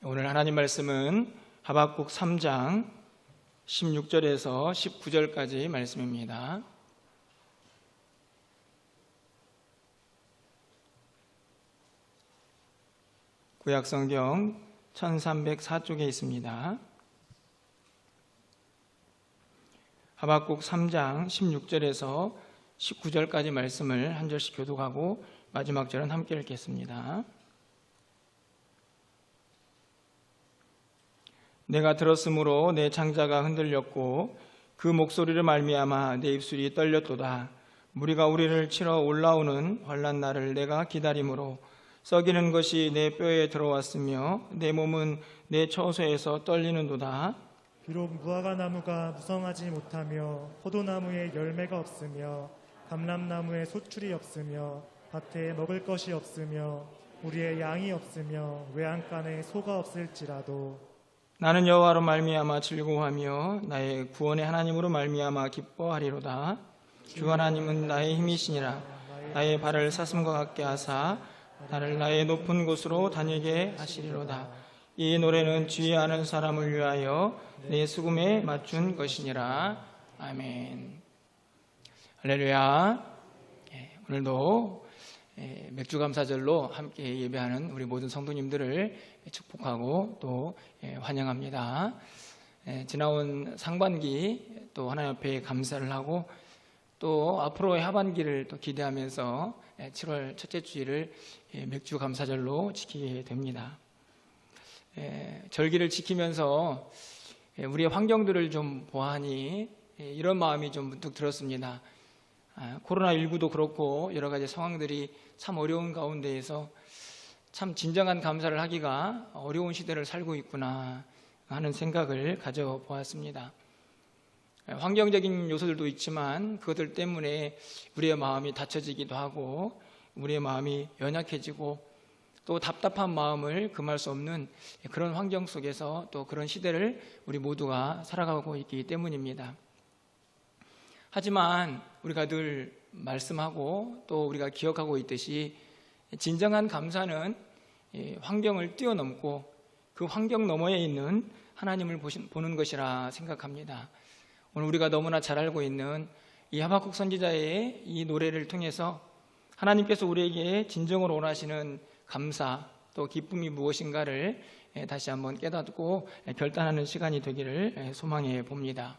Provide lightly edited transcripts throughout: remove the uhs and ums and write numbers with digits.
오늘 하나님 말씀은 하박국 3장 16절에서 19절까지 말씀입니다. 구약성경 1304쪽에 있습니다. 하박국 3장 16절에서 19절까지 말씀을 한 절씩 교독하고 마지막 절은 함께 읽겠습니다. 내가 들었으므로 내 창자가 흔들렸고 그 목소리를 말미암아 내 입술이 떨렸도다. 무리가 우리를 치러 올라오는 환난 날을 내가 기다림으로 썩이는 것이 내 뼈에 들어왔으며 내 몸은 내 처소에서 떨리는도다. 비록 무화과 나무가 무성하지 못하며 포도나무에 열매가 없으며 감람나무에 소출이 없으며 밭에 먹을 것이 없으며 우리의 양이 없으며 외양간에 소가 없을지라도 나는 여호와로 말미암아 즐거워하며 나의 구원의 하나님으로 말미암아 기뻐하리로다. 주 하나님은 나의 힘이시니라. 나의 발을 사슴과 같게 하사 나를 나의 높은 곳으로 다니게 하시리로다. 이 노래는 주의 아는 사람을 위하여 내 수금에 맞춘 것이니라. 아멘. 할렐루야. 오늘도 맥주감사절로 함께 예배하는 우리 모든 성도님들을 축복하고 또 환영합니다. 지나온 상반기 또 하나님 앞에 감사를 하고 또 앞으로의 하반기를 또 기대하면서 7월 첫째 주일을 맥주감사절로 지키게 됩니다. 절기를 지키면서 우리의 환경들을 좀 보아하니 이런 마음이 좀 문득 들었습니다. 코로나19도 그렇고 여러 가지 상황들이 참 어려운 가운데에서 참 진정한 감사를 하기가 어려운 시대를 살고 있구나 하는 생각을 가져보았습니다. 환경적인 요소들도 있지만 그것들 때문에 우리의 마음이 닫혀지기도 하고 우리의 마음이 연약해지고 또 답답한 마음을 금할 수 없는 그런 환경 속에서 또 그런 시대를 우리 모두가 살아가고 있기 때문입니다. 하지만 우리가 늘 말씀하고 또 우리가 기억하고 있듯이 진정한 감사는 환경을 뛰어넘고 그 환경 너머에 있는 하나님을 보는 것이라 생각합니다. 오늘 우리가 너무나 잘 알고 있는 이 하박국 선지자의 이 노래를 통해서 하나님께서 우리에게 진정으로 원하시는 감사 또 기쁨이 무엇인가를 다시 한번 깨닫고 결단하는 시간이 되기를 소망해 봅니다.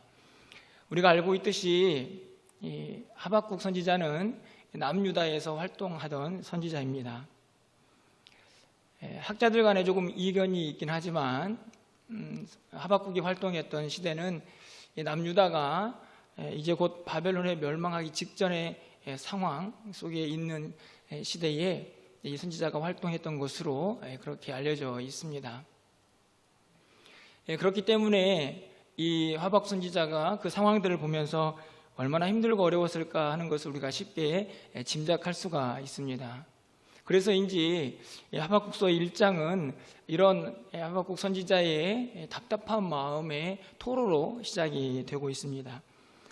우리가 알고 있듯이 이 하박국 선지자는 남유다에서 활동하던 선지자입니다. 학자들 간에 조금 이견이 있긴 하지만 하박국이 활동했던 시대는 남유다가 이제 곧 바벨론에 멸망하기 직전의 상황 속에 있는 시대에 이 선지자가 활동했던 것으로 그렇게 알려져 있습니다. 그렇기 때문에 이 하박국 선지자가 그 상황들을 보면서 얼마나 힘들고 어려웠을까 하는 것을 우리가 쉽게 짐작할 수가 있습니다. 그래서인지 하박국서 1장은 이런 하박국 선지자의 답답한 마음의 토로로 시작이 되고 있습니다.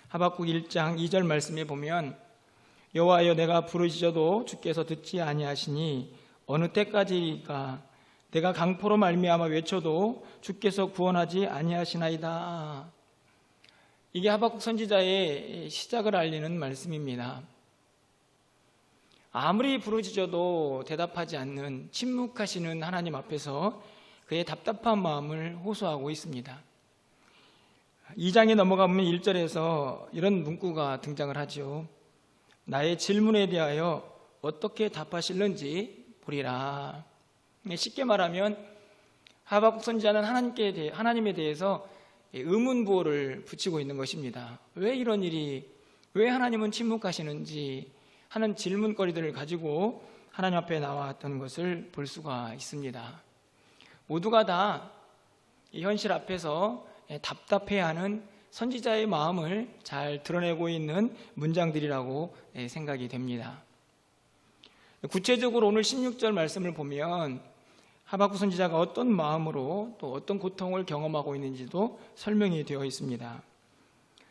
하박국 1장 2절 말씀에 보면 여호와여 내가 부르짖어도 주께서 듣지 아니하시니 어느 때까지가 내가 강포로 말미암아 외쳐도 주께서 구원하지 아니하시나이다. 이게 하박국 선지자의 시작을 알리는 말씀입니다. 아무리 부르짖어도 대답하지 않는 침묵하시는 하나님 앞에서 그의 답답한 마음을 호소하고 있습니다. 2장에 넘어가면 1절에서 이런 문구가 등장을 하죠. 나의 질문에 대하여 어떻게 답하실는지 보리라. 쉽게 말하면 하박국 선지자는 하나님에 대해서 의문부호를 붙이고 있는 것입니다. 왜 이런 일이, 왜 하나님은 침묵하시는지 하는 질문거리들을 가지고 하나님 앞에 나왔던 것을 볼 수가 있습니다. 모두가 다 이 현실 앞에서 답답해하는 선지자의 마음을 잘 드러내고 있는 문장들이라고 생각이 됩니다. 구체적으로 오늘 16절 말씀을 보면 하박국 선지자가 어떤 마음으로 또 어떤 고통을 경험하고 있는지도 설명이 되어 있습니다.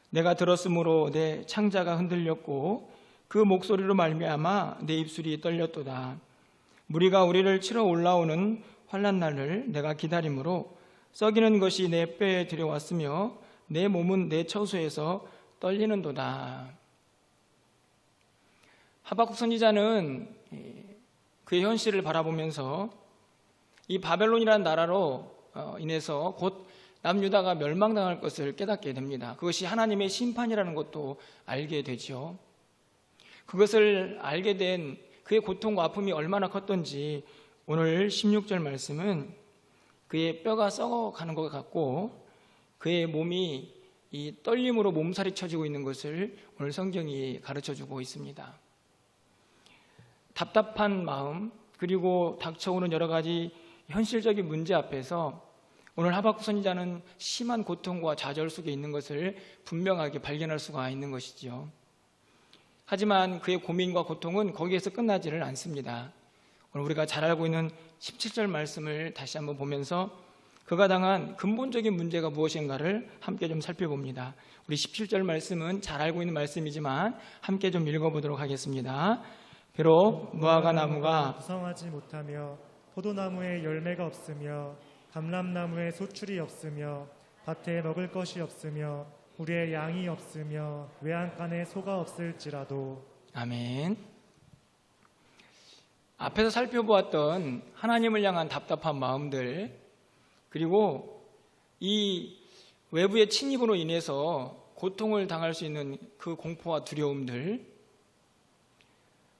내가 들었으므로 내 창자가 흔들렸고 그 목소리로 말미암아 내 입술이 떨렸도다. 무리가 우리를 치러 올라오는 환난 날을 내가 기다림으로 썩이는 것이 내 뼈에 들여왔으며 내 몸은 내 처소에서 떨리는도다. 하박국 선지자는 그의 현실을 바라보면서 이 바벨론이라는 나라로 인해서 곧 남유다가 멸망당할 것을 깨닫게 됩니다. 그것이 하나님의 심판이라는 것도 알게 되죠. 그것을 알게 된 그의 고통과 아픔이 얼마나 컸던지 오늘 16절 말씀은 그의 뼈가 썩어가는 것 같고 그의 몸이 이 떨림으로 몸살이 쳐지고 있는 것을 오늘 성경이 가르쳐주고 있습니다. 답답한 마음 그리고 닥쳐오는 여러 가지 현실적인 문제 앞에서 오늘 하박국 선지자는 심한 고통과 좌절 속에 있는 것을 분명하게 발견할 수가 있는 것이죠. 하지만 그의 고민과 고통은 거기에서 끝나지를 않습니다. 오늘 우리가 잘 알고 있는 17절 말씀을 다시 한번 보면서 그가 당한 근본적인 문제가 무엇인가를 함께 좀 살펴봅니다. 우리 17절 말씀은 잘 알고 있는 말씀이지만 함께 좀 읽어보도록 하겠습니다. 비록 무화과 나무가 무성하지 못하며 포도나무에 열매가 없으며 감람나무에 소출이 없으며 밭에 먹을 것이 없으며 우리의 양이 없으며 외양간에 소가 없을지라도. 아멘. 앞에서 살펴보았던 하나님을 향한 답답한 마음들 그리고 이 외부의 침입으로 인해서 고통을 당할 수 있는 그 공포와 두려움들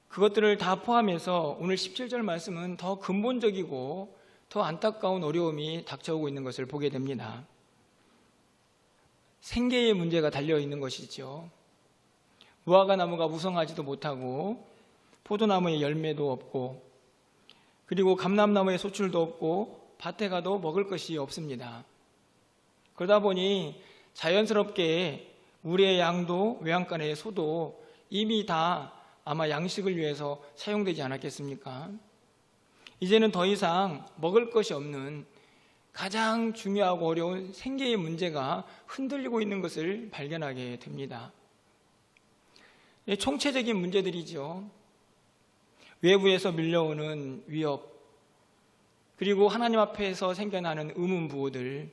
그것들을 다 포함해서 오늘 17절 말씀은 더 근본적이고 더 안타까운 어려움이 닥쳐오고 있는 것을 보게 됩니다. 생계의 문제가 달려있는 것이죠. 무화과 나무가 무성하지도 못하고 포도나무에 열매도 없고 그리고 감람나무에 소출도 없고 밭에 가도 먹을 것이 없습니다. 그러다 보니 자연스럽게 우리의 양도 외양간의 소도 이미 다 아마 양식을 위해서 사용되지 않았겠습니까? 이제는 더 이상 먹을 것이 없는 가장 중요하고 어려운 생계의 문제가 흔들리고 있는 것을 발견하게 됩니다. 총체적인 문제들이죠. 외부에서 밀려오는 위협, 그리고 하나님 앞에서 생겨나는 의문부호들,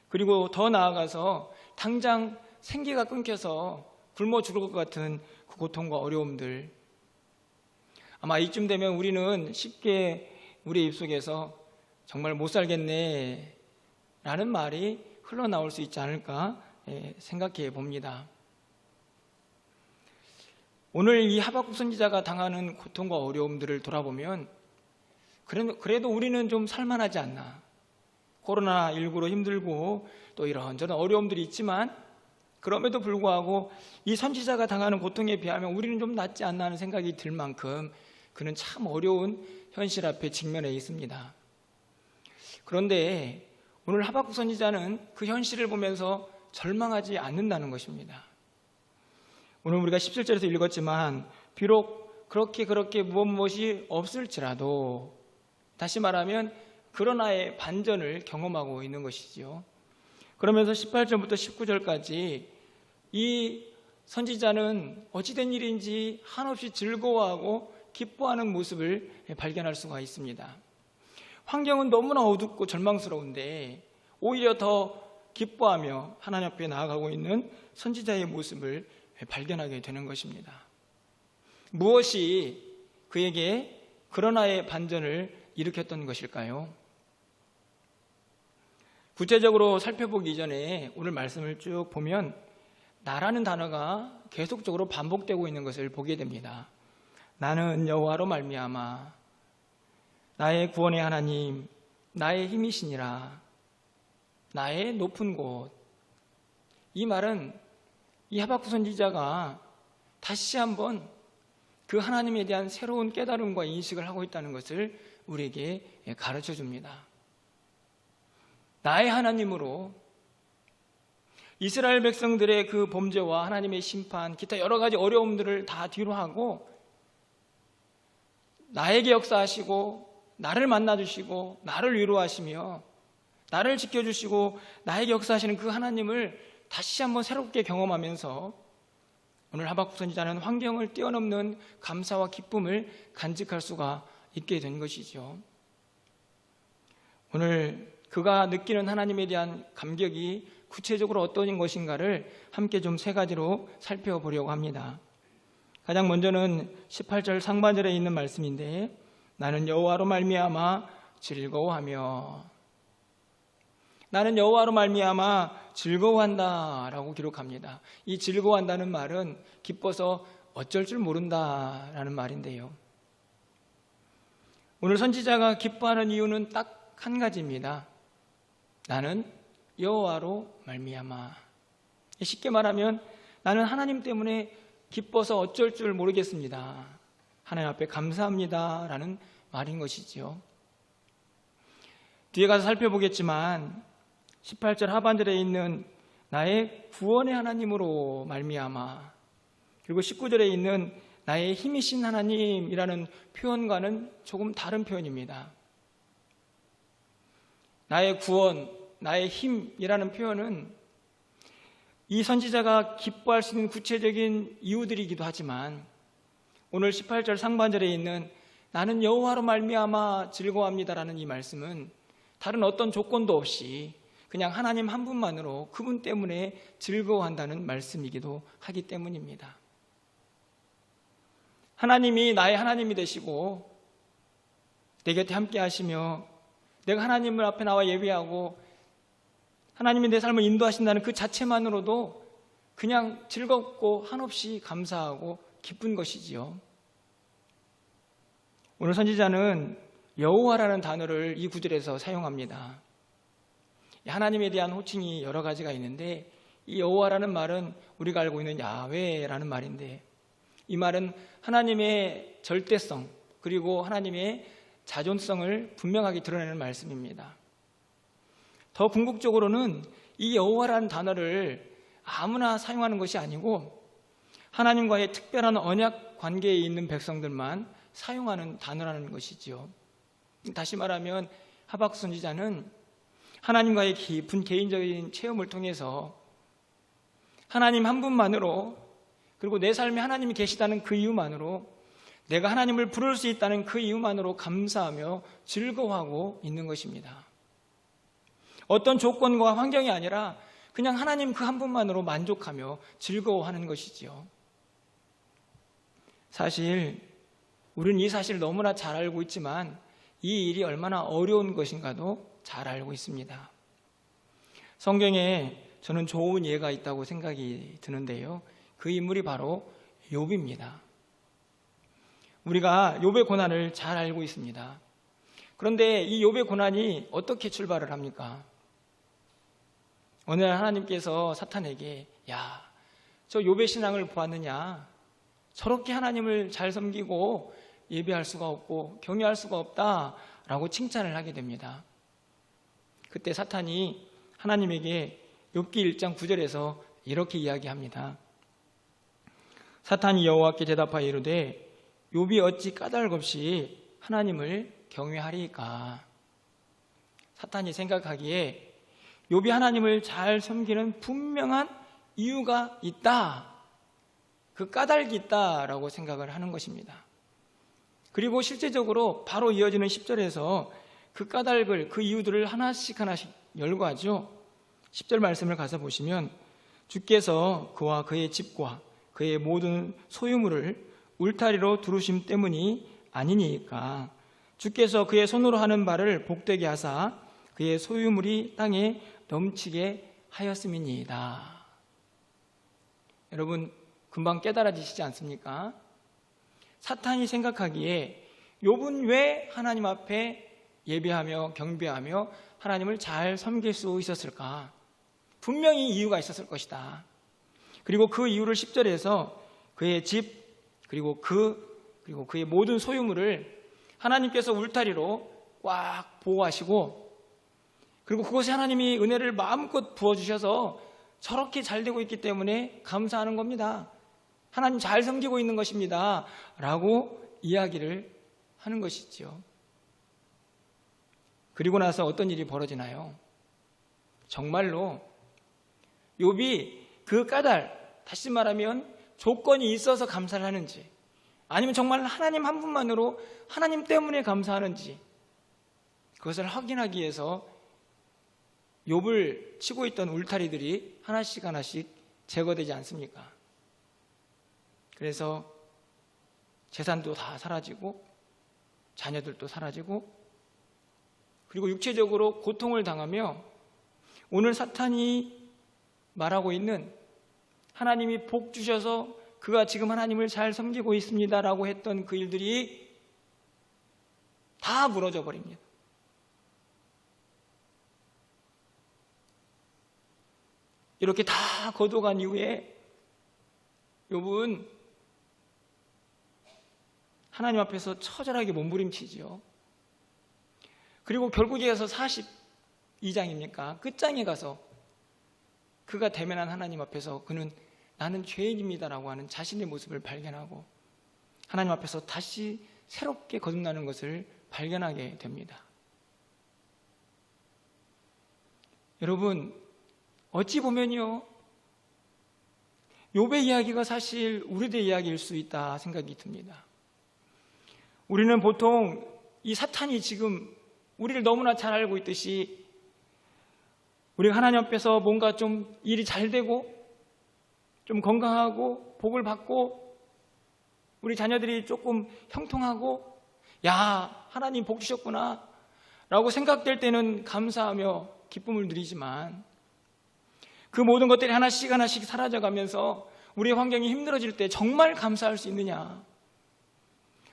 그리고 더 나아가서 당장 생계가 끊겨서 굶어 죽을 것 같은 그 고통과 어려움들. 아마 이쯤 되면 우리는 쉽게 우리 입속에서 정말 못 살겠네 라는 말이 흘러나올 수 있지 않을까 생각해 봅니다. 오늘 이 하박국 선지자가 당하는 고통과 어려움들을 돌아보면 그래도 우리는 좀 살만하지 않나. 코로나19로 힘들고 또 이런저런 어려움들이 있지만 그럼에도 불구하고 이 선지자가 당하는 고통에 비하면 우리는 좀 낫지 않나 하는 생각이 들 만큼 그는 참 어려운 현실 앞에 직면해 있습니다. 그런데 오늘 하박국 선지자는 그 현실을 보면서 절망하지 않는다는 것입니다. 오늘 우리가 17절에서 읽었지만 비록 그렇게 무엇이 없을지라도 다시 말하면 그러나의 반전을 경험하고 있는 것이지요. 그러면서 18절부터 19절까지 이 선지자는 어찌된 일인지 한없이 즐거워하고 기뻐하는 모습을 발견할 수가 있습니다. 환경은 너무나 어둡고 절망스러운데 오히려 더 기뻐하며 하나님 앞에 나아가고 있는 선지자의 모습을 발견하게 되는 것입니다. 무엇이 그에게 그러나의 반전을 일으켰던 것일까요? 구체적으로 살펴보기 이전에 오늘 말씀을 쭉 보면 나라는 단어가 계속적으로 반복되고 있는 것을 보게 됩니다. 나는 여호와로 말미암아 나의 구원의 하나님, 나의 힘이시니라, 나의 높은 곳. 이 말은 이 하박국 선지자가 다시 한번 그 하나님에 대한 새로운 깨달음과 인식을 하고 있다는 것을 우리에게 가르쳐 줍니다. 나의 하나님으로 이스라엘 백성들의 그 범죄와 하나님의 심판, 기타 여러 가지 어려움들을 다 뒤로 하고 나에게 역사하시고 나를 만나주시고 나를 위로하시며 나를 지켜주시고 나에게 역사하시는 그 하나님을 다시 한번 새롭게 경험하면서 오늘 하박국 선지자는 환경을 뛰어넘는 감사와 기쁨을 간직할 수가 있게 된 것이죠. 오늘 그가 느끼는 하나님에 대한 감격이 구체적으로 어떤 것인가를 함께 좀 세 가지로 살펴보려고 합니다. 가장 먼저는 18절 상반절에 있는 말씀인데, 나는 여호와로 말미암아 즐거워하며, 나는 여호와로 말미암아 즐거워한다 라고 기록합니다. 이 즐거워한다는 말은 기뻐서 어쩔 줄 모른다라는 말인데요, 오늘 선지자가 기뻐하는 이유는 딱 한 가지입니다. 나는 여호와로 말미암아. 쉽게 말하면 나는 하나님 때문에 기뻐서 어쩔 줄 모르겠습니다. 하나님 앞에 감사합니다 라는 말인 것이지요. 뒤에 가서 살펴보겠지만 18절 하반절에 있는 나의 구원의 하나님으로 말미암아, 그리고 19절에 있는 나의 힘이신 하나님이라는 표현과는 조금 다른 표현입니다. 나의 구원, 나의 힘이라는 표현은 이 선지자가 기뻐할 수 있는 구체적인 이유들이기도 하지만, 오늘 18절 상반절에 있는 나는 여호와로 말미암아 즐거워합니다라는 이 말씀은 다른 어떤 조건도 없이 그냥 하나님 한 분만으로 그분 때문에 즐거워한다는 말씀이기도 하기 때문입니다. 하나님이 나의 하나님이 되시고 내 곁에 함께 하시며 내가 하나님을 앞에 나와 예배하고 하나님이 내 삶을 인도하신다는 그 자체만으로도 그냥 즐겁고 한없이 감사하고 기쁜 것이지요. 오늘 선지자는 여호와라는 단어를 이 구절에서 사용합니다. 하나님에 대한 호칭이 여러 가지가 있는데, 이 여호와라는 말은 우리가 알고 있는 야훼라는 말인데, 이 말은 하나님의 절대성 그리고 하나님의 자존성을 분명하게 드러내는 말씀입니다. 더 궁극적으로는 이 여호와라는 단어를 아무나 사용하는 것이 아니고 하나님과의 특별한 언약 관계에 있는 백성들만 사용하는 단어라는 것이지요. 다시 말하면 하박국 선지자는 하나님과의 깊은 개인적인 체험을 통해서 하나님 한 분만으로, 그리고 내 삶에 하나님이 계시다는 그 이유만으로, 내가 하나님을 부를 수 있다는 그 이유만으로 감사하며 즐거워하고 있는 것입니다. 어떤 조건과 환경이 아니라 그냥 하나님 그 한 분만으로 만족하며 즐거워하는 것이지요. 사실 우리는 이 사실을 너무나 잘 알고 있지만 이 일이 얼마나 어려운 것인가도 잘 알고 있습니다. 성경에 저는 좋은 예가 있다고 생각이 드는데요, 그 인물이 바로 욥입니다. 우리가 욥의 고난을 잘 알고 있습니다. 그런데 이 욥의 고난이 어떻게 출발을 합니까? 어느 날 하나님께서 사탄에게, 야, 저 욥의 신앙을 보았느냐? 저렇게 하나님을 잘 섬기고 예배할 수가 없고 경외할 수가 없다라고 칭찬을 하게 됩니다. 그때 사탄이 하나님에게 욥기 1장 9절에서 이렇게 이야기합니다. 사탄이 여호와께 대답하여 이르되 욥이 어찌 까닭 없이 하나님을 경외하리이까. 사탄이 생각하기에 욥이 하나님을 잘 섬기는 분명한 이유가 있다, 그 까닭이 있다라고 생각을 하는 것입니다. 그리고 실제적으로 바로 이어지는 10절에서 그 까닭을, 그 이유들을 하나씩 열거하죠. 10절 말씀을 가서 보시면 주께서 그와 그의 집과 그의 모든 소유물을 울타리로 두르심 때문이 아니니까 주께서 그의 손으로 하는 바를 복되게 하사 그의 소유물이 땅에 넘치게 하였음이니이다. 여러분, 금방 깨달아지시지 않습니까? 사탄이 생각하기에 욥은 왜 하나님 앞에 예배하며 경배하며 하나님을 잘 섬길 수 있었을까? 분명히 이유가 있었을 것이다. 그리고 그 이유를 10절에서 그의 집 그리고 그의 모든 소유물을 하나님께서 울타리로 꽉 보호하시고, 그리고 그곳에 하나님이 은혜를 마음껏 부어주셔서 저렇게 잘 되고 있기 때문에 감사하는 겁니다. 하나님 잘 섬기고 있는 것입니다 라고 이야기를 하는 것이죠. 그리고 나서 어떤 일이 벌어지나요? 정말로 욥이 그 까닭, 다시 말하면 조건이 있어서 감사를 하는지, 아니면 정말 하나님 한 분만으로 하나님 때문에 감사하는지, 그것을 확인하기 위해서 욥을 치고 있던 울타리들이 하나씩 하나씩 제거되지 않습니까? 그래서 재산도 다 사라지고 자녀들도 사라지고 그리고 육체적으로 고통을 당하며 오늘 사탄이 말하고 있는 하나님이 복 주셔서 그가 지금 하나님을 잘 섬기고 있습니다라고 했던 그 일들이 다 무너져 버립니다. 이렇게 다 거둬간 이후에 욥은 하나님 앞에서 처절하게 몸부림치지요. 그리고 결국에 가서 42장입니까? 끝장에 가서 그가 대면한 하나님 앞에서 그는 나는 죄인입니다라고 하는 자신의 모습을 발견하고 하나님 앞에서 다시 새롭게 거듭나는 것을 발견하게 됩니다. 여러분, 어찌 보면요, 욥의 이야기가 사실 우리들의 이야기일 수 있다 생각이 듭니다. 우리는 보통 이 사탄이 지금 우리를 너무나 잘 알고 있듯이 우리가 하나님 앞에서 뭔가 좀 일이 잘 되고 좀 건강하고 복을 받고 우리 자녀들이 조금 형통하고 야, 하나님 복 주셨구나 라고 생각될 때는 감사하며 기쁨을 누리지만 그 모든 것들이 하나씩 하나씩 사라져가면서 우리의 환경이 힘들어질 때 정말 감사할 수 있느냐,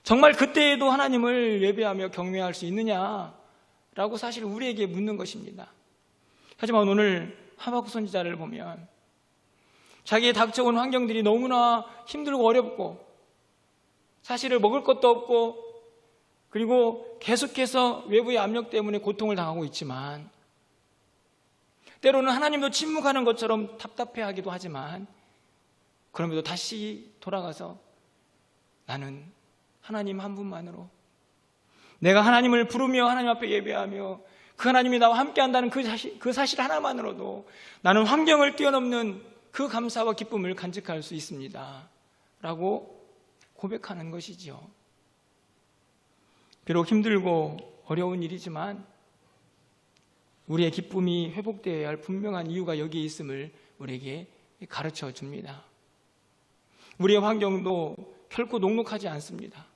정말 그때에도 하나님을 예배하며 경외할 수 있느냐라고 사실 우리에게 묻는 것입니다. 하지만 오늘 하박국 선지자를 보면 자기의 닥쳐온 환경들이 너무나 힘들고 어렵고 사실을 먹을 것도 없고 그리고 계속해서 외부의 압력 때문에 고통을 당하고 있지만 때로는 하나님도 침묵하는 것처럼 답답해하기도 하지만 그럼에도 다시 돌아가서 나는 하나님 한 분만으로 내가 하나님을 부르며 하나님 앞에 예배하며 그 하나님이 나와 함께한다는 그 사실 하나만으로도 나는 환경을 뛰어넘는 그 감사와 기쁨을 간직할 수 있습니다 라고 고백하는 것이지요. 비록 힘들고 어려운 일이지만 우리의 기쁨이 회복되어야 할 분명한 이유가 여기에 있음을 우리에게 가르쳐 줍니다. 우리의 환경도 결코 녹록하지 않습니다.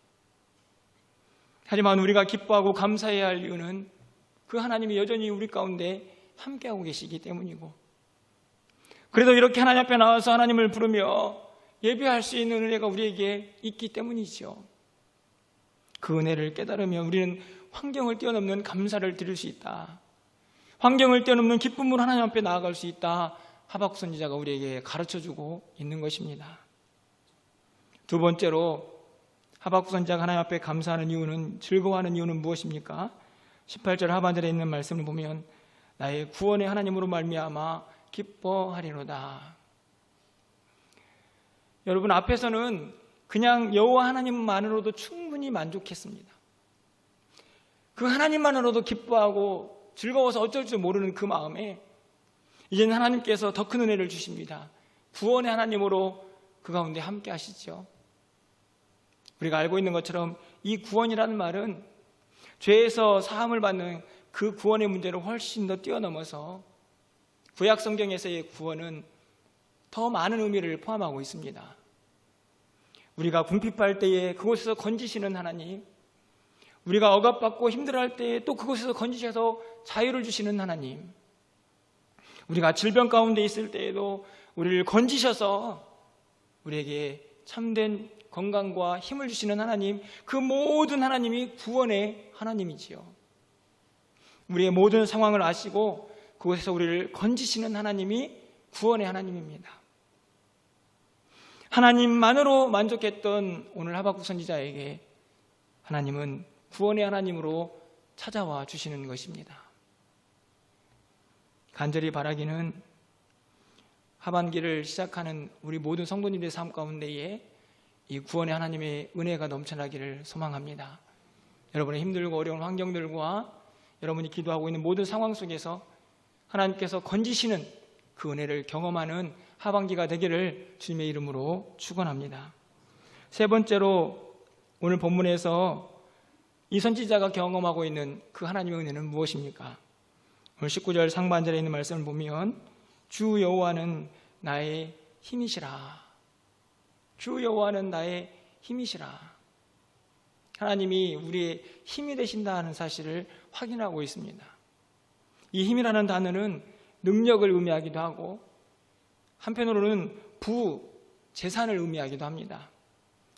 하지만 우리가 기뻐하고 감사해야 할 이유는 그 하나님이 여전히 우리 가운데 함께하고 계시기 때문이고 그래도 이렇게 하나님 앞에 나와서 하나님을 부르며 예배할 수 있는 은혜가 우리에게 있기 때문이죠. 그 은혜를 깨달으며 우리는 환경을 뛰어넘는 감사를 드릴 수 있다. 환경을 뛰어넘는 기쁨으로 하나님 앞에 나아갈 수 있다. 하박국 선지자가 우리에게 가르쳐주고 있는 것입니다. 두 번째로 하박국 선지자가 하나님 앞에 감사하는 이유는, 즐거워하는 이유는 무엇입니까? 18절 하반절에 있는 말씀을 보면 나의 구원의 하나님으로 말미암아 기뻐하리로다. 여러분, 앞에서는 그냥 여호와 하나님만으로도 충분히 만족했습니다. 그 하나님만으로도 기뻐하고 즐거워서 어쩔 줄 모르는 그 마음에 이제는 하나님께서 더 큰 은혜를 주십니다. 구원의 하나님으로 그 가운데 함께 하시죠. 우리가 알고 있는 것처럼 이 구원이라는 말은 죄에서 사함을 받는 그 구원의 문제를 훨씬 더 뛰어넘어서 구약 성경에서의 구원은 더 많은 의미를 포함하고 있습니다. 우리가 궁핍할 때에 그곳에서 건지시는 하나님, 우리가 억압받고 힘들어할 때에 또 그곳에서 건지셔서 자유를 주시는 하나님, 우리가 질병 가운데 있을 때에도 우리를 건지셔서 우리에게 참된 건강과 힘을 주시는 하나님, 그 모든 하나님이 구원의 하나님이지요. 우리의 모든 상황을 아시고 그곳에서 우리를 건지시는 하나님이 구원의 하나님입니다. 하나님만으로 만족했던 오늘 하박국 선지자에게 하나님은 구원의 하나님으로 찾아와 주시는 것입니다. 간절히 바라기는 하반기를 시작하는 우리 모든 성도님들의 삶 가운데에 이 구원의 하나님의 은혜가 넘쳐나기를 소망합니다. 여러분의 힘들고 어려운 환경들과 여러분이 기도하고 있는 모든 상황 속에서 하나님께서 건지시는 그 은혜를 경험하는 하반기가 되기를 주님의 이름으로 축원합니다. 세 번째로 오늘 본문에서 이 선지자가 경험하고 있는 그 하나님의 은혜는 무엇입니까? 오늘 19절 상반절에 있는 말씀을 보면 주 여호와는 나의 힘이시라. 주 여호와는 나의 힘이시라. 하나님이 우리의 힘이 되신다는 사실을 확인하고 있습니다. 이 힘이라는 단어는 능력을 의미하기도 하고 한편으로는 재산을 의미하기도 합니다.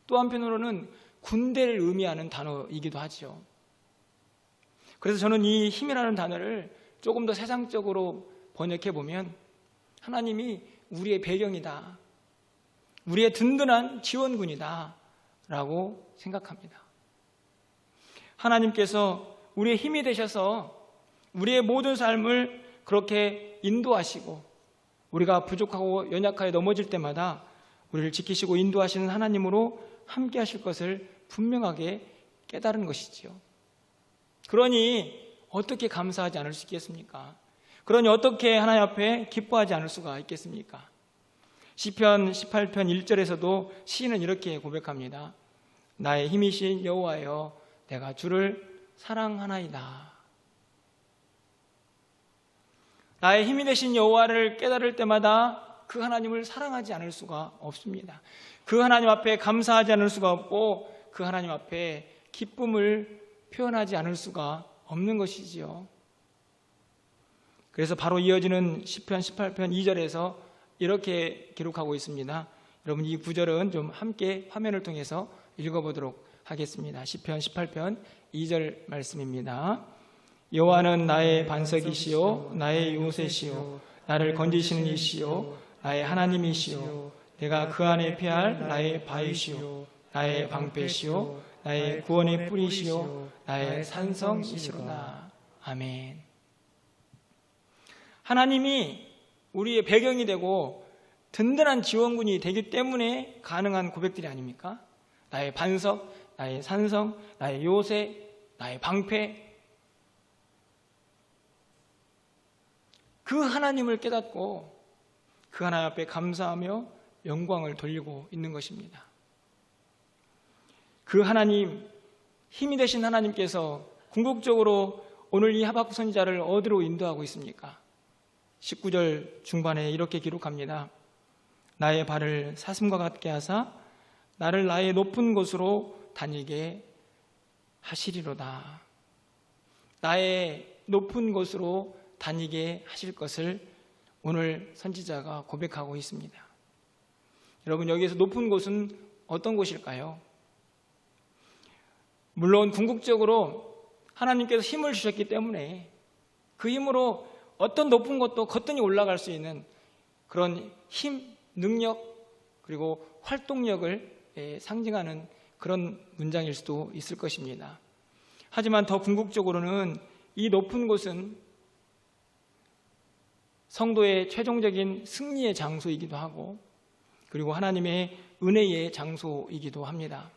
또 한편으로는 군대를 의미하는 단어이기도 하죠. 그래서 저는 이 힘이라는 단어를 조금 더 세상적으로 번역해 보면 하나님이 우리의 배경이다, 우리의 든든한 지원군이다 라고 생각합니다. 하나님께서 우리의 힘이 되셔서 우리의 모든 삶을 그렇게 인도하시고 우리가 부족하고 연약하게 넘어질 때마다 우리를 지키시고 인도하시는 하나님으로 함께 하실 것을 분명하게 깨달은 것이지요. 그러니 어떻게 감사하지 않을 수 있겠습니까? 그러니 어떻게 하나님 앞에 기뻐하지 않을 수가 있겠습니까? 시편 18편 1절에서도 시인은 이렇게 고백합니다. 나의 힘이신 여호와여, 내가 주를 사랑하나이다. 나의 힘이 되신 여호와를 깨달을 때마다 그 하나님을 사랑하지 않을 수가 없습니다. 그 하나님 앞에 감사하지 않을 수가 없고 그 하나님 앞에 기쁨을 표현하지 않을 수가 없는 것이지요. 그래서 바로 이어지는 시편 18편 2절에서 이렇게 기록하고 있습니다. 여러분 이 구절은 좀 함께 화면을 통해서 읽어보도록 하겠습니다. 시편 18편 2절 말씀입니다. 여호와는 나의 반석이시요 나의 요새시요 나를 건지시는 이시요 나의 하나님이시요 내가 그 안에 피할 나의 바위시요 나의 방패시요 나의 구원의 뿌리시요 나의 산성이시로다. 아멘. 하나님이 우리의 배경이 되고 든든한 지원군이 되기 때문에 가능한 고백들이 아닙니까? 나의 반석, 나의 산성, 나의 요새, 나의 방패. 그 하나님을 깨닫고 그 하나님 앞에 감사하며 영광을 돌리고 있는 것입니다. 그 하나님, 힘이 되신 하나님께서 궁극적으로 오늘 이 하박국 선지자를 어디로 인도하고 있습니까? 19절 중반에 이렇게 기록합니다. 나의 발을 사슴과 같게 하사 나를 나의 높은 곳으로 다니게 하시리로다. 나의 높은 곳으로 다니게 하실 것을 오늘 선지자가 고백하고 있습니다. 여러분 여기에서 높은 곳은 어떤 곳일까요? 물론 궁극적으로 하나님께서 힘을 주셨기 때문에 그 힘으로 어떤 높은 것도 거뜬히 올라갈 수 있는 그런 힘, 능력 그리고 활동력을 상징하는 그런 문장일 수도 있을 것입니다. 하지만 더 궁극적으로는 이 높은 곳은 성도의 최종적인 승리의 장소이기도 하고 그리고 하나님의 은혜의 장소이기도 합니다.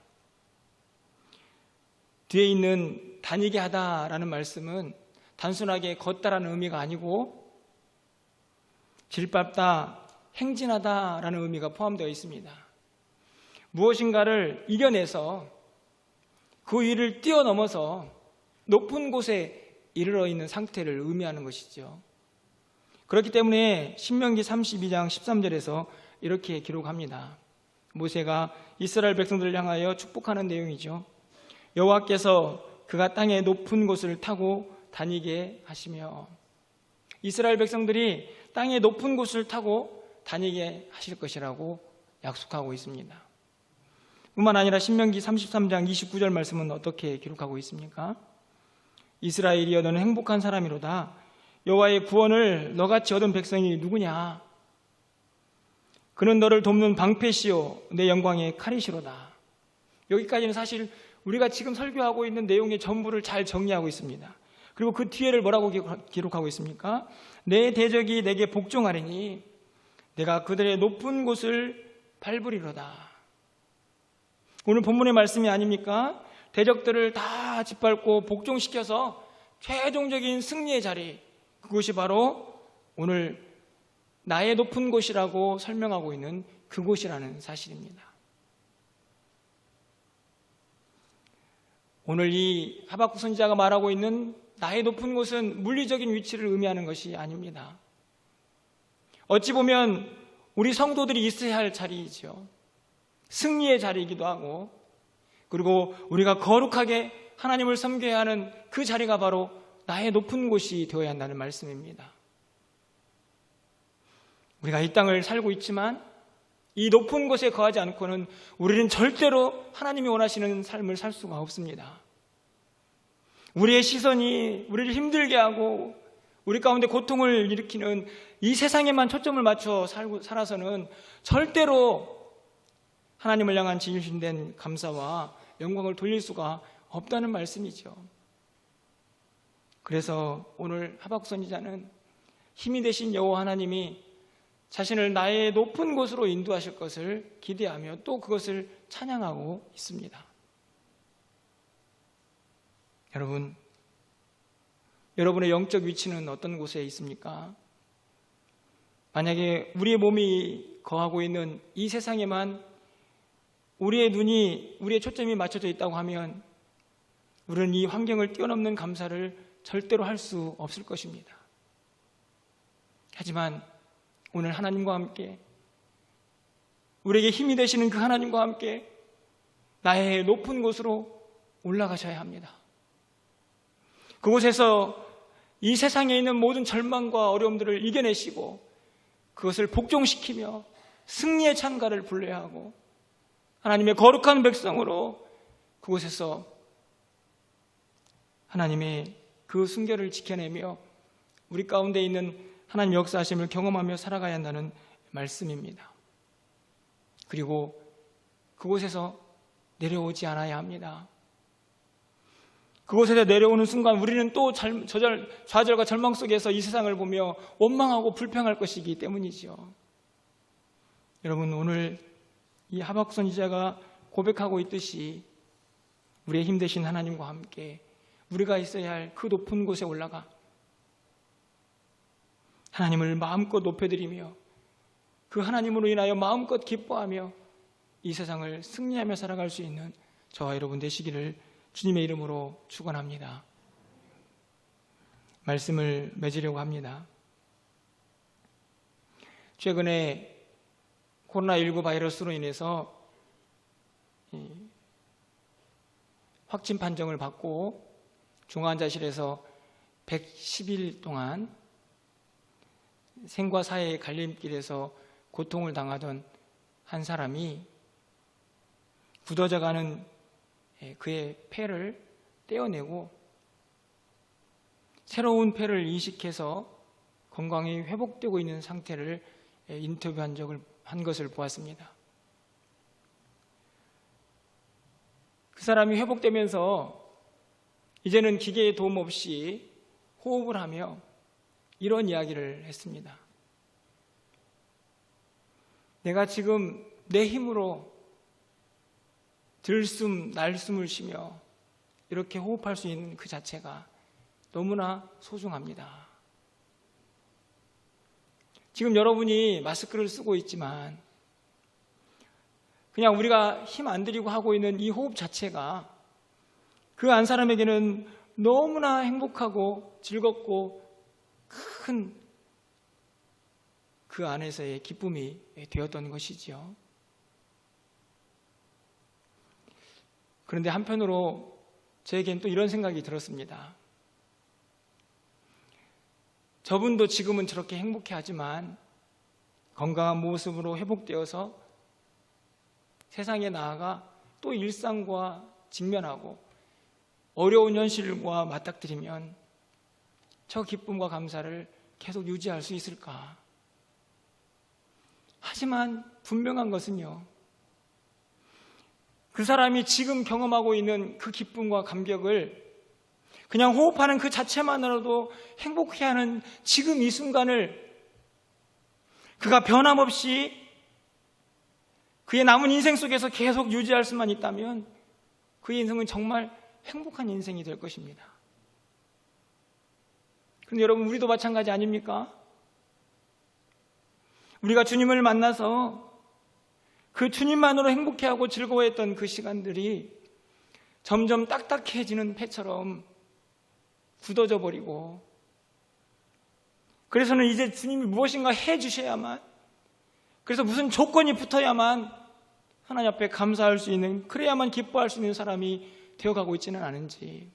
뒤에 있는 다니게 하다라는 말씀은 단순하게 걷다라는 의미가 아니고 질밟다, 행진하다라는 의미가 포함되어 있습니다. 무엇인가를 이겨내서 그 위를 뛰어넘어서 높은 곳에 이르러 있는 상태를 의미하는 것이죠. 그렇기 때문에 신명기 32장 13절에서 이렇게 기록합니다. 모세가 이스라엘 백성들을 향하여 축복하는 내용이죠. 여호와께서 그가 땅의 높은 곳을 타고 다니게 하시며 이스라엘 백성들이 땅의 높은 곳을 타고 다니게 하실 것이라고 약속하고 있습니다. 뿐만 아니라 신명기 33장 29절 말씀은 어떻게 기록하고 있습니까? 이스라엘이여 너는 행복한 사람이로다. 여호와의 구원을 너같이 얻은 백성이 누구냐? 그는 너를 돕는 방패시요 내 영광의 칼이시로다. 여기까지는 사실 우리가 지금 설교하고 있는 내용의 전부를 잘 정리하고 있습니다. 그리고 그 뒤에를 뭐라고 기록하고 있습니까? 내 대적이 내게 복종하리니 내가 그들의 높은 곳을 밟으리로다. 오늘 본문의 말씀이 아닙니까? 대적들을 다 짓밟고 복종시켜서 최종적인 승리의 자리, 그곳이 바로 오늘 나의 높은 곳이라고 설명하고 있는 그곳이라는 사실입니다. 오늘 이 하박국 선지자가 말하고 있는 나의 높은 곳은 물리적인 위치를 의미하는 것이 아닙니다. 어찌 보면 우리 성도들이 있어야 할 자리이죠. 승리의 자리이기도 하고, 그리고 우리가 거룩하게 하나님을 섬겨야 하는 그 자리가 바로 나의 높은 곳이 되어야 한다는 말씀입니다. 우리가 이 땅을 살고 있지만 이 높은 곳에 거하지 않고는 우리는 절대로 하나님이 원하시는 삶을 살 수가 없습니다. 우리의 시선이 우리를 힘들게 하고 우리 가운데 고통을 일으키는 이 세상에만 초점을 맞춰 살아서는 절대로 하나님을 향한 진실된 감사와 영광을 돌릴 수가 없다는 말씀이죠. 그래서 오늘 하박국 선지자는 힘이 되신 여호와 하나님이 자신을 나의 높은 곳으로 인도하실 것을 기대하며 또 그것을 찬양하고 있습니다. 여러분의 영적 위치는 어떤 곳에 있습니까? 만약에 우리의 몸이 거하고 있는 이 세상에만 우리의 눈이, 우리의 초점이 맞춰져 있다고 하면 우리는 이 환경을 뛰어넘는 감사를 절대로 할 수 없을 것입니다. 하지만 오늘 하나님과 함께, 우리에게 힘이 되시는 그 하나님과 함께 나의 높은 곳으로 올라가셔야 합니다. 그곳에서 이 세상에 있는 모든 절망과 어려움들을 이겨내시고 그것을 복종시키며 승리의 찬가를 불러야 하고 하나님의 거룩한 백성으로 그곳에서 하나님의 그 순결을 지켜내며 우리 가운데 있는 하나님의 역사하심을 경험하며 살아가야 한다는 말씀입니다. 그리고 그곳에서 내려오지 않아야 합니다. 그곳에서 내려오는 순간 우리는 또 좌절과 절망 속에서 이 세상을 보며 원망하고 불평할 것이기 때문이죠. 여러분, 오늘 이 하박국 선지자가 고백하고 있듯이 우리의 힘 되신 하나님과 함께 우리가 있어야 할 그 높은 곳에 올라가 하나님을 마음껏 높여드리며 그 하나님으로 인하여 마음껏 기뻐하며 이 세상을 승리하며 살아갈 수 있는 저와 여러분 되시기를 주님의 이름으로 축원합니다. 말씀을 맺으려고 합니다. 최근에 코로나19 바이러스로 인해서 확진 판정을 받고 중환자실에서 110일 동안 생과 사의 갈림길에서 고통을 당하던 한 사람이 굳어져가는 그의 폐를 떼어내고 새로운 폐를 이식해서 건강이 회복되고 있는 상태를 인터뷰한 것을 보았습니다. 그 사람이 회복되면서 이제는 기계의 도움 없이 호흡을 하며 이런 이야기를 했습니다. 내가 지금 내 힘으로 들숨, 날숨을 쉬며 이렇게 호흡할 수 있는 그 자체가 너무나 소중합니다. 지금 여러분이 마스크를 쓰고 있지만 그냥 우리가 힘 안 들이고 하고 있는 이 호흡 자체가 그 한 사람에게는 너무나 행복하고 즐겁고 큰 그 안에서의 기쁨이 되었던 것이지요. 그런데 한편으로 저에겐 또 이런 생각이 들었습니다. 저분도 지금은 저렇게 행복해하지만 건강한 모습으로 회복되어서 세상에 나아가 또 일상과 직면하고 어려운 현실과 맞닥뜨리면 저 기쁨과 감사를 계속 유지할 수 있을까? 하지만 분명한 것은요, 그 사람이 지금 경험하고 있는 그 기쁨과 감격을 그냥 호흡하는 그 자체만으로도 행복해하는 지금 이 순간을 그가 변함없이 그의 남은 인생 속에서 계속 유지할 수만 있다면 그의 인생은 정말 행복한 인생이 될 것입니다. 그런데 여러분, 우리도 마찬가지 아닙니까? 우리가 주님을 만나서 그 주님만으로 행복해하고 즐거워했던 그 시간들이 점점 딱딱해지는 폐처럼 굳어져 버리고, 그래서는 이제 주님이 무엇인가 해 주셔야만, 그래서 무슨 조건이 붙어야만 하나님 앞에 감사할 수 있는, 그래야만 기뻐할 수 있는 사람이 되어가고 있지는 않은지,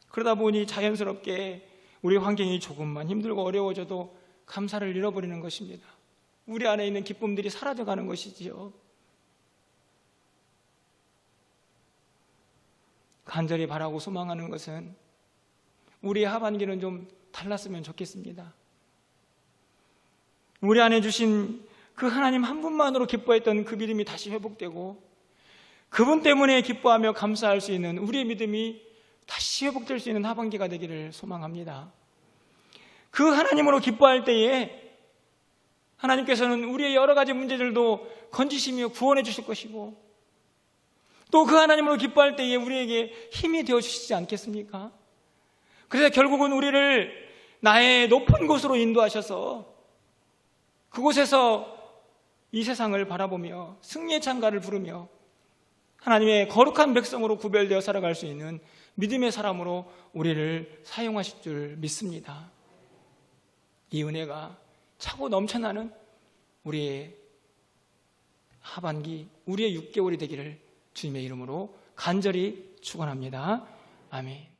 그러다 보니 자연스럽게 우리 환경이 조금만 힘들고 어려워져도 감사를 잃어버리는 것입니다. 우리 안에 있는 기쁨들이 사라져가는 것이지요. 간절히 바라고 소망하는 것은 우리의 하반기는 좀 달랐으면 좋겠습니다. 우리 안에 주신 그 하나님 한 분만으로 기뻐했던 그 믿음이 다시 회복되고, 그분 때문에 기뻐하며 감사할 수 있는 우리의 믿음이 다시 회복될 수 있는 하반기가 되기를 소망합니다. 그 하나님으로 기뻐할 때에 하나님께서는 우리의 여러 가지 문제들도 건지시며 구원해 주실 것이고, 또 그 하나님으로 기뻐할 때에 우리에게 힘이 되어 주시지 않겠습니까? 그래서 결국은 우리를 나의 높은 곳으로 인도하셔서 그곳에서 이 세상을 바라보며 승리의 찬가를 부르며 하나님의 거룩한 백성으로 구별되어 살아갈 수 있는 믿음의 사람으로 우리를 사용하실 줄 믿습니다. 이 은혜가 차고 넘쳐나는 우리의 하반기, 우리의 6개월이 되기를 주님의 이름으로 간절히 축원합니다. 아멘.